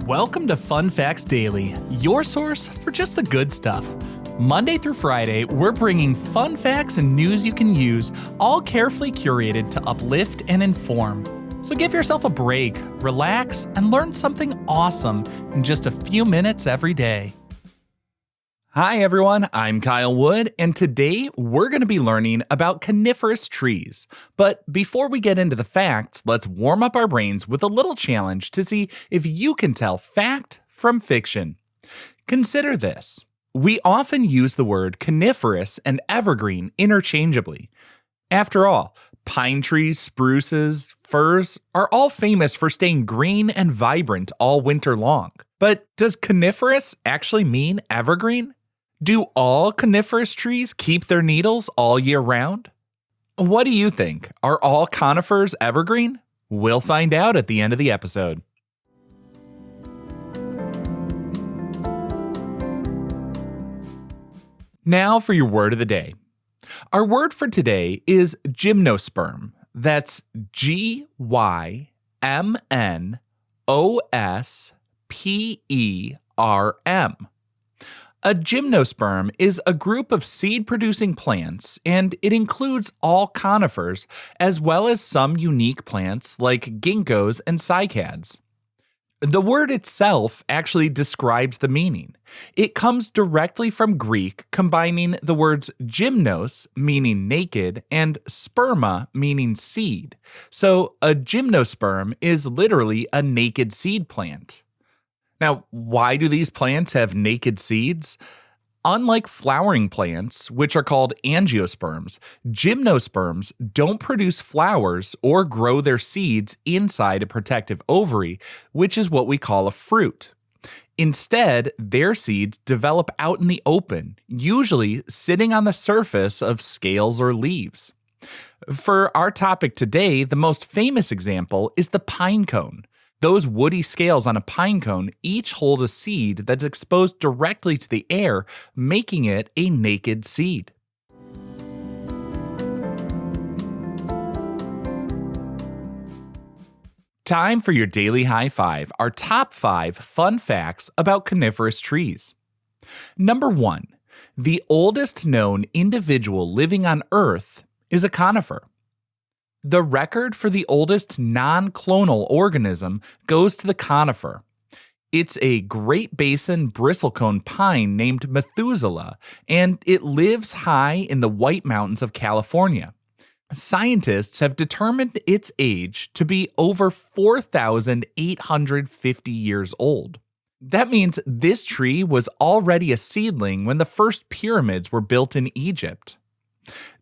Welcome to Fun Facts Daily, your source for just the good stuff. Monday through Friday, we're bringing fun facts and news you can use, all carefully curated to uplift and inform. So give yourself a break, relax, and learn something awesome in just a few minutes every day. Hi everyone, I'm Kyle Wood, and today we're going to be learning about coniferous trees. But before we get into the facts, let's warm up our brains with a little challenge to see if you can tell fact from fiction. Consider this. We often use the word coniferous and evergreen interchangeably. After all, pine trees, spruces, firs are all famous for staying green and vibrant all winter long. But does coniferous actually mean evergreen? Do all coniferous trees keep their needles all year round? What do you think? Are all conifers evergreen? We'll find out at the end of the episode. Now for your word of the day. Our word for today is gymnosperm. That's gymnosperm. A gymnosperm is a group of seed-producing plants, and it includes all conifers, as well as some unique plants like ginkgos and cycads. The word itself actually describes the meaning. It comes directly from Greek, combining the words gymnos, meaning naked, and sperma, meaning seed. So a gymnosperm is literally a naked seed plant. Now, why do these plants have naked seeds? Unlike flowering plants, which are called angiosperms, gymnosperms don't produce flowers or grow their seeds inside a protective ovary, which is what we call a fruit. Instead, their seeds develop out in the open, usually sitting on the surface of scales or leaves. For our topic today, the most famous example is the pine cone. Those woody scales on a pine cone each hold a seed that's exposed directly to the air, making it a naked seed. Time for your daily high five, our top 5 fun facts about coniferous trees. Number 1, the oldest known individual living on Earth is a conifer. The record for the oldest non-clonal organism goes to the conifer. It's a Great Basin bristlecone pine named Methuselah, and it lives high in the White Mountains of California. Scientists have determined its age to be over 4,850 years old. That means this tree was already a seedling when the first pyramids were built in Egypt.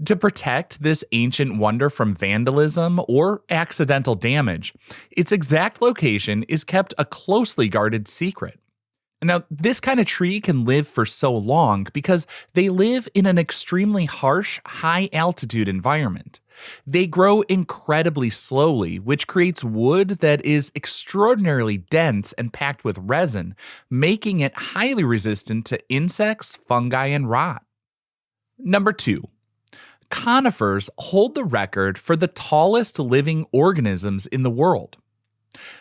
To protect this ancient wonder from vandalism or accidental damage, its exact location is kept a closely guarded secret. Now, this kind of tree can live for so long because they live in an extremely harsh, high-altitude environment. They grow incredibly slowly, which creates wood that is extraordinarily dense and packed with resin, making it highly resistant to insects, fungi, and rot. Number 2. Conifers hold the record for the tallest living organisms in the world.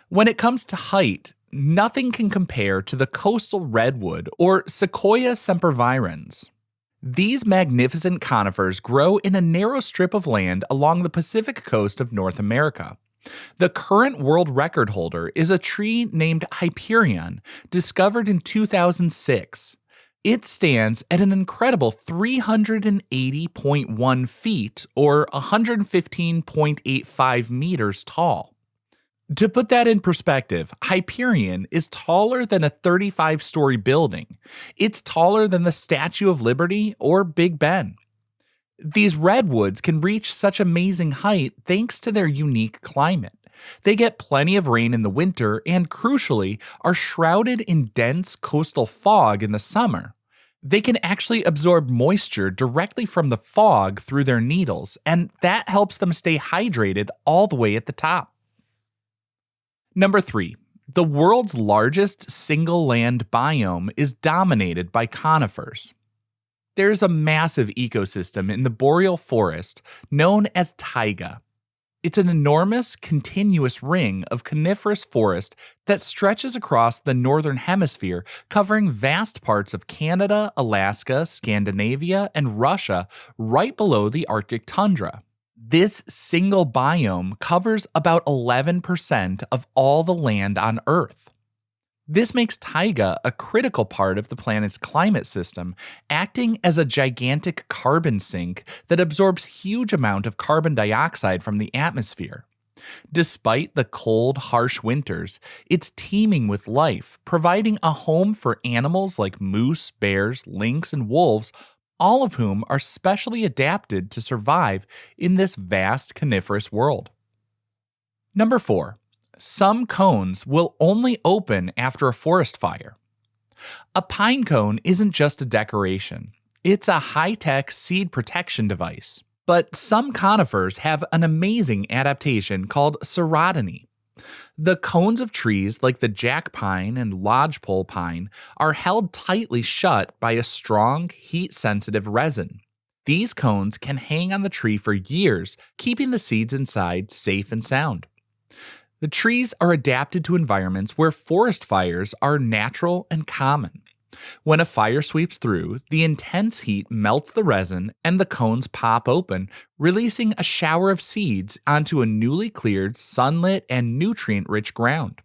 When it comes to height, nothing can compare to the coastal redwood or Sequoia sempervirens. These magnificent conifers grow in a narrow strip of land along the Pacific coast of North America. The current world record holder is a tree named Hyperion, discovered in 2006. It stands at an incredible 380.1 feet or 115.85 meters tall. To put that in perspective, Hyperion is taller than a 35-story building. It's taller than the Statue of Liberty or Big Ben. These redwoods can reach such amazing height thanks to their unique climate. They get plenty of rain in the winter and, crucially, are shrouded in dense coastal fog in the summer. They can actually absorb moisture directly from the fog through their needles, and that helps them stay hydrated all the way at the top. Number 3. The world's largest single land biome is dominated by conifers. There's a massive ecosystem in the boreal forest known as Taiga. It's an enormous, continuous ring of coniferous forest that stretches across the northern hemisphere, covering vast parts of Canada, Alaska, Scandinavia, and Russia, right below the Arctic tundra. This single biome covers about 11% of all the land on Earth. This makes taiga a critical part of the planet's climate system, acting as a gigantic carbon sink that absorbs huge amount of carbon dioxide from the atmosphere. Despite the cold, harsh winters, it's teeming with life, providing a home for animals like moose, bears, lynx, and wolves, all of whom are specially adapted to survive in this vast coniferous world. Number 4. Some cones will only open after a forest fire. A pine cone isn't just a decoration. It's a high-tech seed protection device. But some conifers have an amazing adaptation called serotiny. The cones of trees like the jack pine and lodgepole pine are held tightly shut by a strong, heat-sensitive resin. These cones can hang on the tree for years, keeping the seeds inside safe and sound. The trees are adapted to environments where forest fires are natural and common. When a fire sweeps through, the intense heat melts the resin and the cones pop open, releasing a shower of seeds onto a newly cleared, sunlit, and nutrient-rich ground.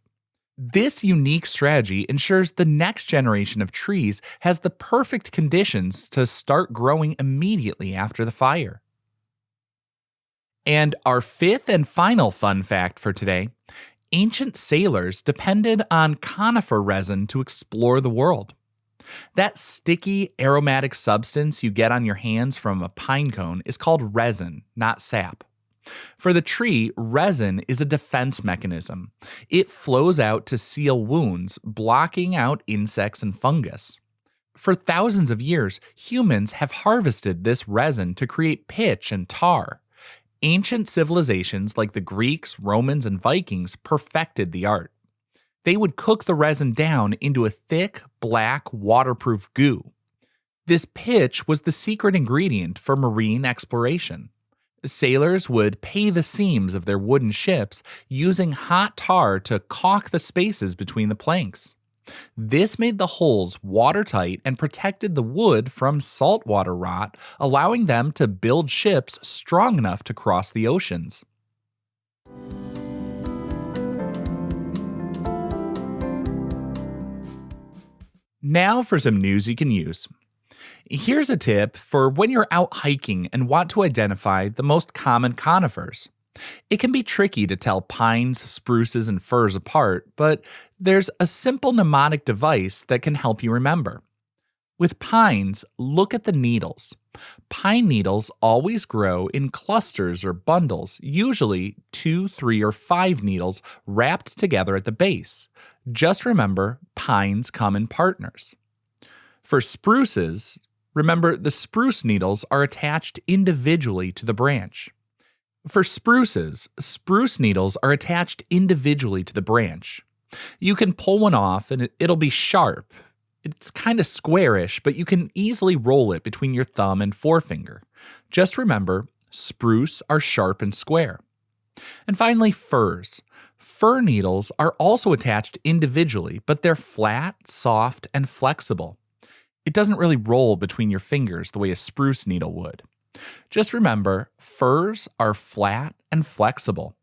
This unique strategy ensures the next generation of trees has the perfect conditions to start growing immediately after the fire. And our fifth and final fun fact for today: ancient sailors depended on conifer resin to explore the world. That sticky, aromatic substance you get on your hands from a pine cone is called resin, not sap. For the tree, resin is a defense mechanism. It flows out to seal wounds, blocking out insects and fungus. For thousands of years, humans have harvested this resin to create pitch and tar. Ancient civilizations like the Greeks, Romans, and Vikings perfected the art. They would cook the resin down into a thick, black, waterproof goo. This pitch was the secret ingredient for marine exploration. Sailors would pay the seams of their wooden ships using hot tar to caulk the spaces between the planks. This made the holes watertight and protected the wood from saltwater rot, allowing them to build ships strong enough to cross the oceans. Now for some news you can use. Here's a tip for when you're out hiking and want to identify the most common conifers. It can be tricky to tell pines, spruces, and firs apart, but there's a simple mnemonic device that can help you remember. With pines, look at the needles. Pine needles always grow in clusters or bundles, usually 2, 3, or 5 needles wrapped together at the base. Just remember, pines come in partners. For spruces, remember the spruce needles are attached individually to the branch. For spruces, spruce needles are attached individually to the branch. You can pull one off and it'll be sharp. It's kind of squarish, but you can easily roll it between your thumb and forefinger. Just remember, spruce are sharp and square. And finally, firs. Fir needles are also attached individually, but they're flat, soft, and flexible. It doesn't really roll between your fingers the way a spruce needle would. Just remember, firs are flat and flexible.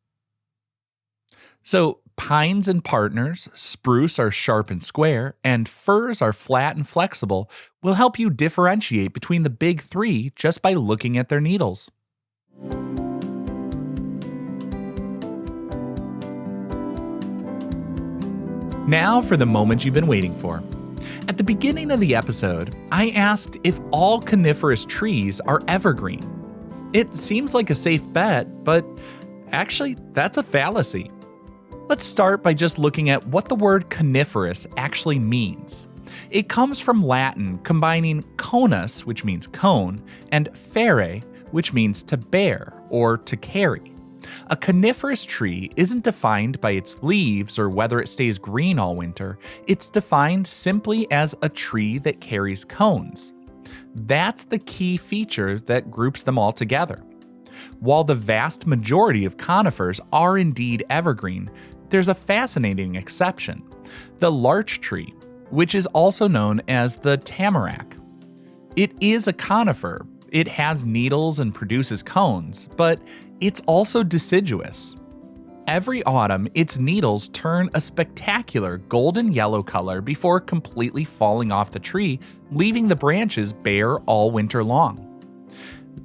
So, pines and partners, spruce are sharp and square, and firs are flat and flexible will help you differentiate between the big three just by looking at their needles. Now for the moment you've been waiting for. At the beginning of the episode, I asked if all coniferous trees are evergreen. It seems like a safe bet, but actually, that's a fallacy. Let's start by just looking at what the word coniferous actually means. It comes from Latin combining conus, which means cone, and fere, which means to bear or to carry. A coniferous tree isn't defined by its leaves or whether it stays green all winter. It's defined simply as a tree that carries cones. That's the key feature that groups them all together. While the vast majority of conifers are indeed evergreen, there's a fascinating exception: the larch tree, which is also known as the tamarack. It is a conifer. It has needles and produces cones, but it's also deciduous. Every autumn, its needles turn a spectacular golden yellow color before completely falling off the tree, leaving the branches bare all winter long.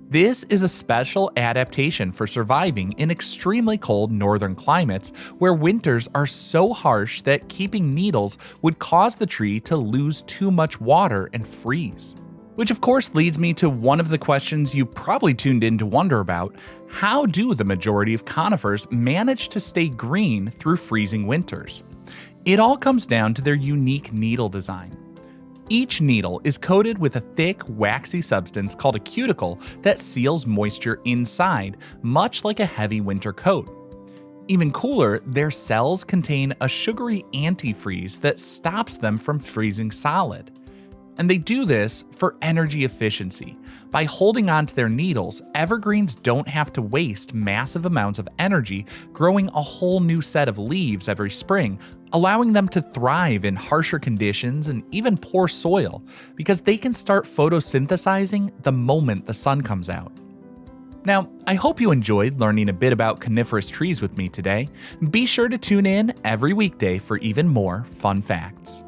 This is a special adaptation for surviving in extremely cold northern climates where winters are so harsh that keeping needles would cause the tree to lose too much water and freeze. Which of course leads me to one of the questions you probably tuned in to wonder about: how do the majority of conifers manage to stay green through freezing winters? It all comes down to their unique needle design. Each needle is coated with a thick, waxy substance called a cuticle that seals moisture inside, much like a heavy winter coat. Even cooler, their cells contain a sugary antifreeze that stops them from freezing solid. And they do this for energy efficiency. By holding onto their needles, evergreens don't have to waste massive amounts of energy growing a whole new set of leaves every spring, allowing them to thrive in harsher conditions and even poor soil, because they can start photosynthesizing the moment the sun comes out. Now, I hope you enjoyed learning a bit about coniferous trees with me today. Be sure to tune in every weekday for even more fun facts.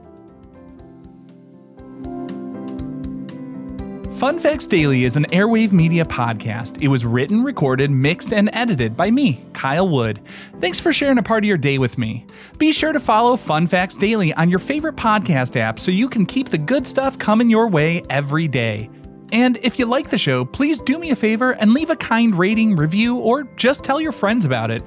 Fun Facts Daily is an Airwave Media podcast. It was written, recorded, mixed, and edited by me, Kyle Wood. Thanks for sharing a part of your day with me. Be sure to follow Fun Facts Daily on your favorite podcast app so you can keep the good stuff coming your way every day. And if you like the show, please do me a favor and leave a kind rating, review, or just tell your friends about it.